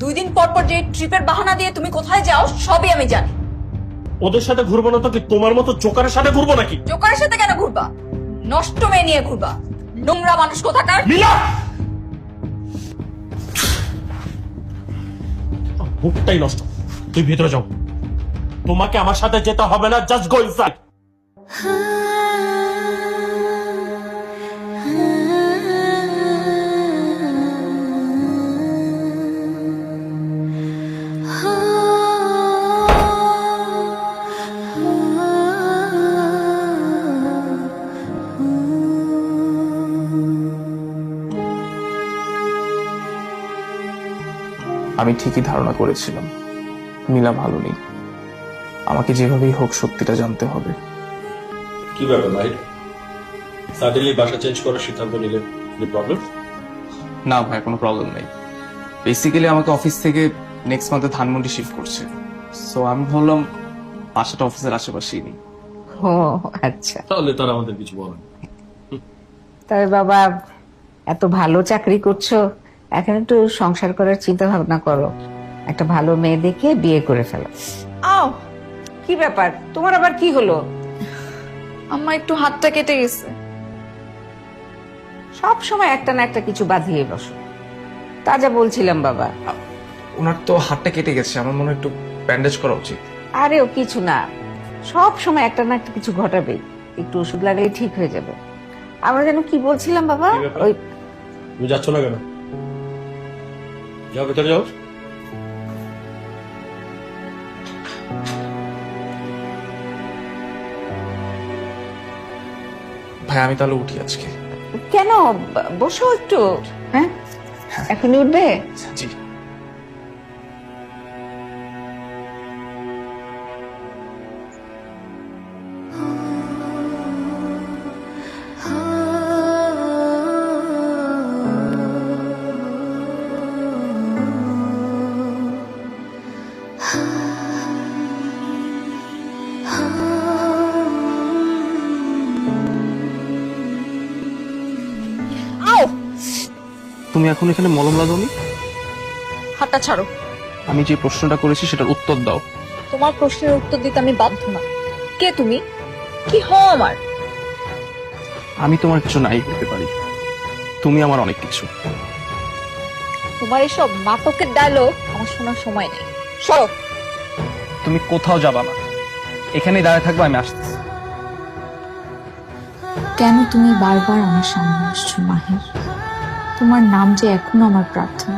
2 দিন পর পর যে ট্রিপের বাহানা দিয়ে তুমি কোথায় যাও সবই আমি জানি। ওদের সাথে ঘুরবো না তো কি তোমার মতো জোকারের সাথে ঘুরবো নাকি? জোকারের সাথে কেন ঘুরবা? নষ্ট মেয়ে নিয়ে ঘুরবা, নোংরা মানুষ কোথাকার। মিলা, মুখটাই নষ্ট। তুই ভেতরে যাও, তোমাকে আমার সাথে যেতে হবে না, জাস্ট গো ইনসাইড। আমি ঠিকই ধারণা করেছিলাম নীলা ভালো নেই। আমাকে যেভাবেই হোক সত্যিটা জানতে হবে। কি ব্যাপার ভাই, সাডেনলি বাসা চেঞ্জ করার সিদ্ধান্ত নিলে? প্রবলেম? না ভাই, কোনো প্রবলেম নেই। বেসিক্যালি আমাকে অফিস থেকে নেক্সট মান্থে ধানমন্ডি শিফট করছে, সো আমি ভাবলাম বাসাটা অফিসের আশেপাশেই নেই। ও আচ্ছা, তাহলে তারা আমাদের কিছু বলে না। তবে বাবা এত ভালো চাকরি করছো, এখন একটু সংসার করার চিন্তা ভাবনা করো। একটা ভালো মেয়ে দেখে বিয়ে করে ফেলো। আও, কি ব্যাপার তোমার আবার কি হলো? আম্মা একটু হাতটা কেটে গেছে। সব সময় একটা না একটা কিছু বাঁধিয়ে বসো। তা যা বলছিলাম বাবা। ওনার তো হাতটা কেটে গেছে, আমার মনে হয় একটু ব্যান্ডেজ করা উচিত। আরে ও কিছু না, সব সময় একটা না একটা কিছু ঘটাবেই। একটু ওষুধ লাগালে ঠিক হয়ে যাবে। আমরা যেন কি বলছিলাম বাবা? কি ব্যাপার? ওই তুমি যাচ্ছ না কেন? যাও, ভেতরে যাও। ভাই আমি তাহলে উঠি আজকে। কেন, বসো একটু। হ্যাঁ, এখনই উঠবে? জি। আও, তুমি এখন এখানে মলম লাগাওনি? হাতটা ছাড়ো। আমি যে প্রশ্নটা করেছি সেটার উত্তর দাও। তোমার প্রশ্নের উত্তর দিতে আমি বাধ্য না। কে তুমি? কি হও আমার? আমি তোমার কিছু নাই হতে পারি, তুমি আমার অনেক কিছু। তোমার এসব নাটকের ডায়লগ আমার শোনার সময় নেই। সরো। তুমি কোথাও যাবা না, এখানেই দাঁড়িয়ে থাকবো, আমি আসতেছি। কেন তুমি বারবার আমার সামনে আসছো মাহির? তোমার নাম যে এখনো আমার প্রার্থনা।